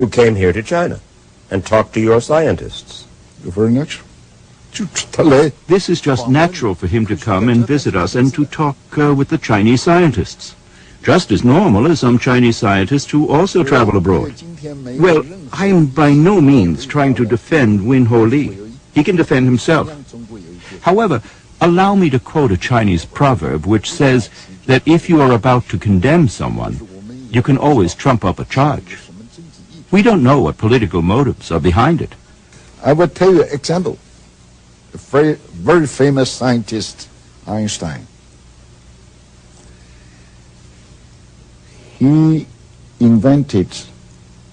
who came here to China and talked to your scientists. Very natural. This is just natural for him to come and visit us and to talk with the Chinese scientists. Just as normal as some Chinese scientists who also travel abroad. Well, I am by no means trying to defend Wen-Ho Lee. He can defend himself. However, allow me to quote a Chinese proverb which says that if you are about to condemn someone, you can always trump up a charge. We don't know what political motives are behind it. I will tell you an example. A very, very famous scientist, Einstein. He invented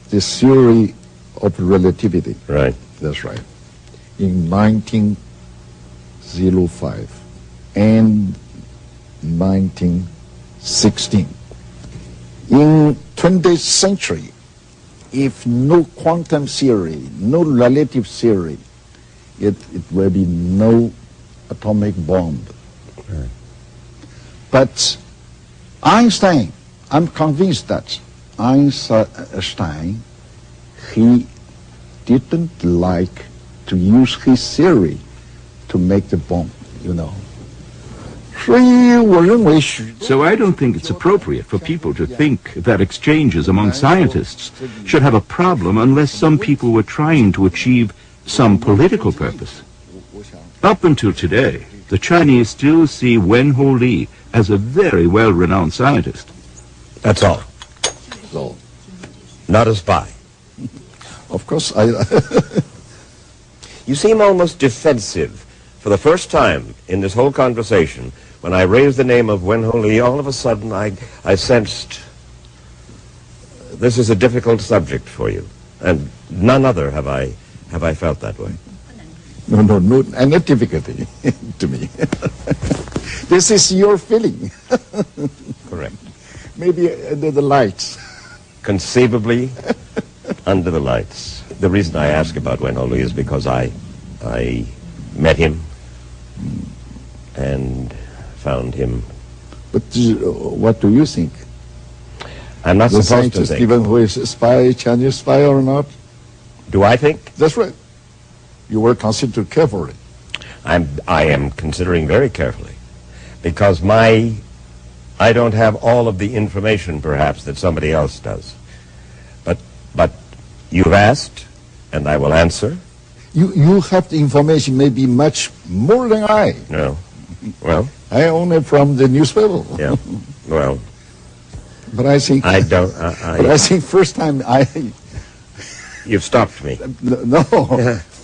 the theory of relativity. Right. That's right. In 1905 and 1916. In 20th century, if no quantum theory, no relative theory, it will be no atomic bomb. Right. But Einstein, I'm convinced that Einstein, he didn't like to use his theory to make the bomb, you know. So I don't think it's appropriate for people to think that exchanges among scientists should have a problem unless some people were trying to achieve some political purpose. Up until today, the Chinese still see Wen-Ho Lee as a very well-renowned scientist. That's all. So, not a spy. of course, You seem almost defensive. For the first time in this whole conversation, when I raised the name of Wen-Ho Lee, all of a sudden I sensed this is a difficult subject for you, and none other have I felt that way. No, any difficulty to me. This is your feeling. Correct. Maybe under the lights. Conceivably, under the lights. The reason I ask about Wen-Ho Lee is because I met him and found him. But what do you think? I'm not The supposed to scientist, think. even who is a spy, Chinese spy or not? Do I think? That's right. You will consider carefully. I am considering very carefully, because I don't have all of the information, perhaps, that somebody else does. But you've asked, and I will answer. You have the information maybe much more than I. No. Well. I only from the newspaper. Yeah. Well. But I think. I don't. But I think first time You've stopped me. No.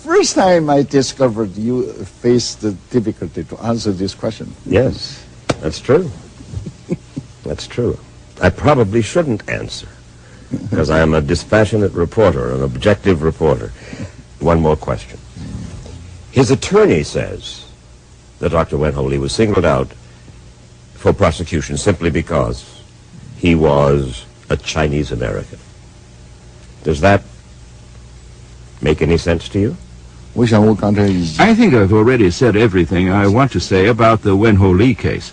First time I discovered you faced the difficulty to answer this question. Yes, that's true. That's true. I probably shouldn't answer, because I am a dispassionate reporter, an objective reporter. One more question. His attorney says that Dr. Wen-Ho Lee was singled out for prosecution simply because he was a Chinese American. Does that make any sense to you? I think I've already said everything I want to say about the Wen-Ho Lee case.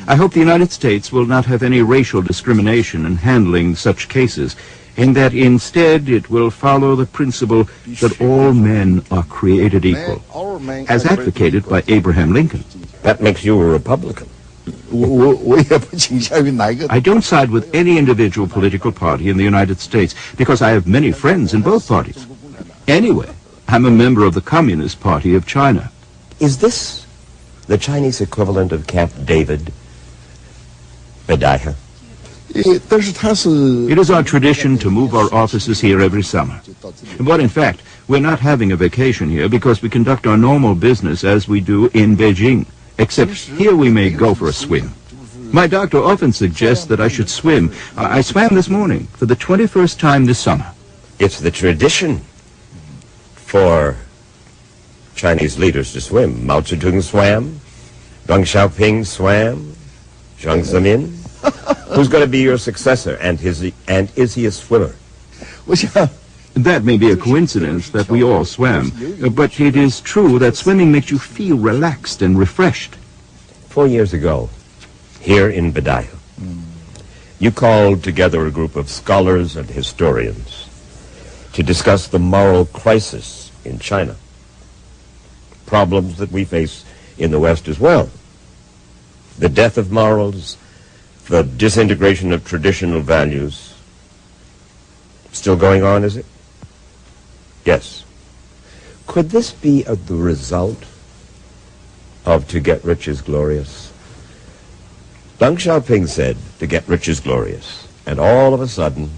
I hope the United States will not have any racial discrimination in handling such cases, and that instead it will follow the principle that all men are created equal, as advocated by Abraham Lincoln. That makes you a Republican. I don't side with any individual political party in the United States because I have many friends in both parties. Anyway, I'm a member of the Communist Party of China. Is this the Chinese equivalent of Camp David, Bedaiha? It is our tradition to move our offices here every summer. But in fact, we're not having a vacation here because we conduct our normal business as we do in Beijing, except here we may go for a swim. My doctor often suggests that I should swim. I swam this morning for the 21st time this summer. It's the tradition for Chinese leaders to swim. Mao Zedong swam, Deng Xiaoping swam, Jiang Zemin. Who's going to be your successor, and is he a swimmer? That may be a coincidence that we all swam, but it is true that swimming makes you feel relaxed and refreshed. 4 years ago, here in Bedaiha, you called together a group of scholars and historians to discuss the moral crisis in China, problems that we face in the West as well. The death of morals, the disintegration of traditional values. Still going on, is it? Yes. Could this be the result of to get rich is glorious? Deng Xiaoping said to get rich is glorious. And all of a sudden,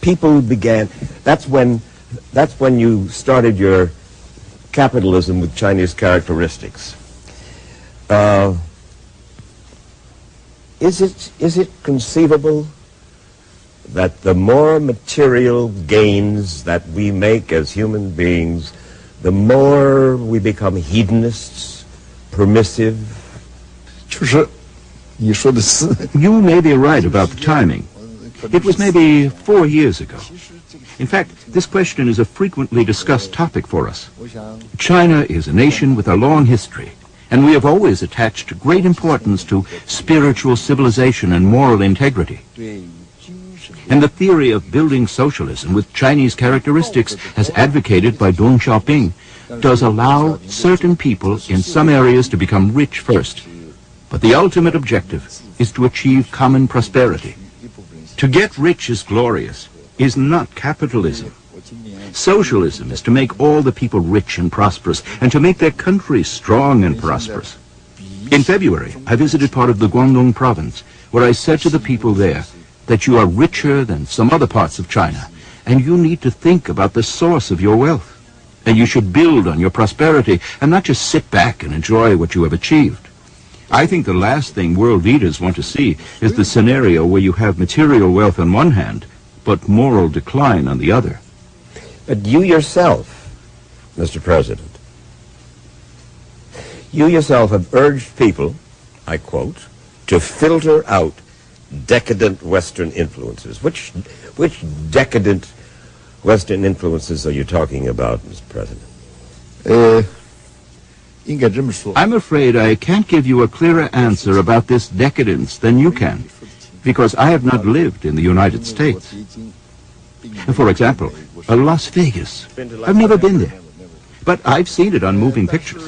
people began, that's when you started your capitalism with Chinese characteristics. Is it conceivable that the more material gains that we make as human beings, the more we become hedonists, permissive? You may be right about the timing. It was maybe 4 years ago. In fact, this question is a frequently discussed topic for us. China is a nation with a long history, and we have always attached great importance to spiritual civilization and moral integrity. And the theory of building socialism with Chinese characteristics, as advocated by Deng Xiaoping, does allow certain people in some areas to become rich first. But the ultimate objective is to achieve common prosperity. To get rich is glorious is not capitalism. Socialism is to make all the people rich and prosperous, and to make their country strong and prosperous. In February, I visited part of the Guangdong province, where I said to the people there that you are richer than some other parts of China, and you need to think about the source of your wealth. And you should build on your prosperity, and not just sit back and enjoy what you have achieved. I think the last thing world leaders want to see is the scenario where you have material wealth on one hand, but moral decline on the other. But you yourself, Mr. President, you yourself have urged people, I quote, to filter out decadent Western influences. Which decadent Western influences are you talking about, Mr. President? I'm afraid I can't give you a clearer answer about this decadence than you can, because I have not lived in the United States. For example, Las Vegas. I've never been there, but I've seen it on moving pictures.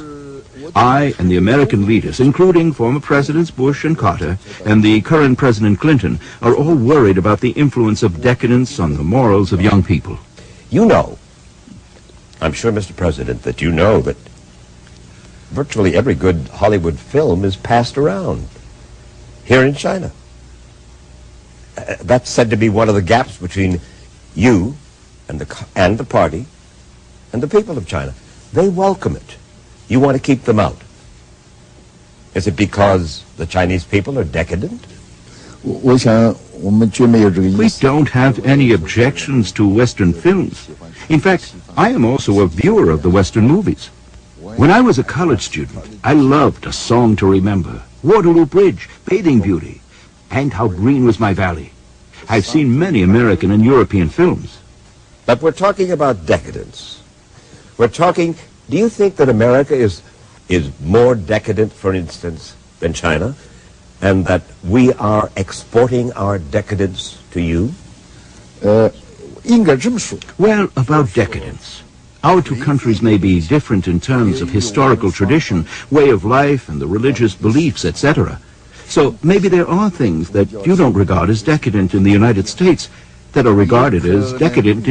I and the American leaders, including former Presidents Bush and Carter and the current President Clinton, are all worried about the influence of decadence on the morals of young people. You know, I'm sure, Mr. President, that you know that virtually every good Hollywood film is passed around here in China. That's said to be one of the gaps between you and the party and the people of China. They welcome it. You want to keep them out. Is it because the Chinese people are decadent? We don't have any objections to Western films. In fact, I am also a viewer of the Western movies. When I was a college student, I loved A Song to Remember, Waterloo Bridge, Bathing Beauty, and How Green Was My Valley. I've seen many American and European films. But we're talking about decadence. We're talking, do you think that America is more decadent, for instance, than China, and that we are exporting our decadence to you? Well, about decadence. Our two countries may be different in terms of historical tradition, way of life, and the religious beliefs, etc. So maybe there are things that you don't regard as decadent in the United States that are regarded as decadent in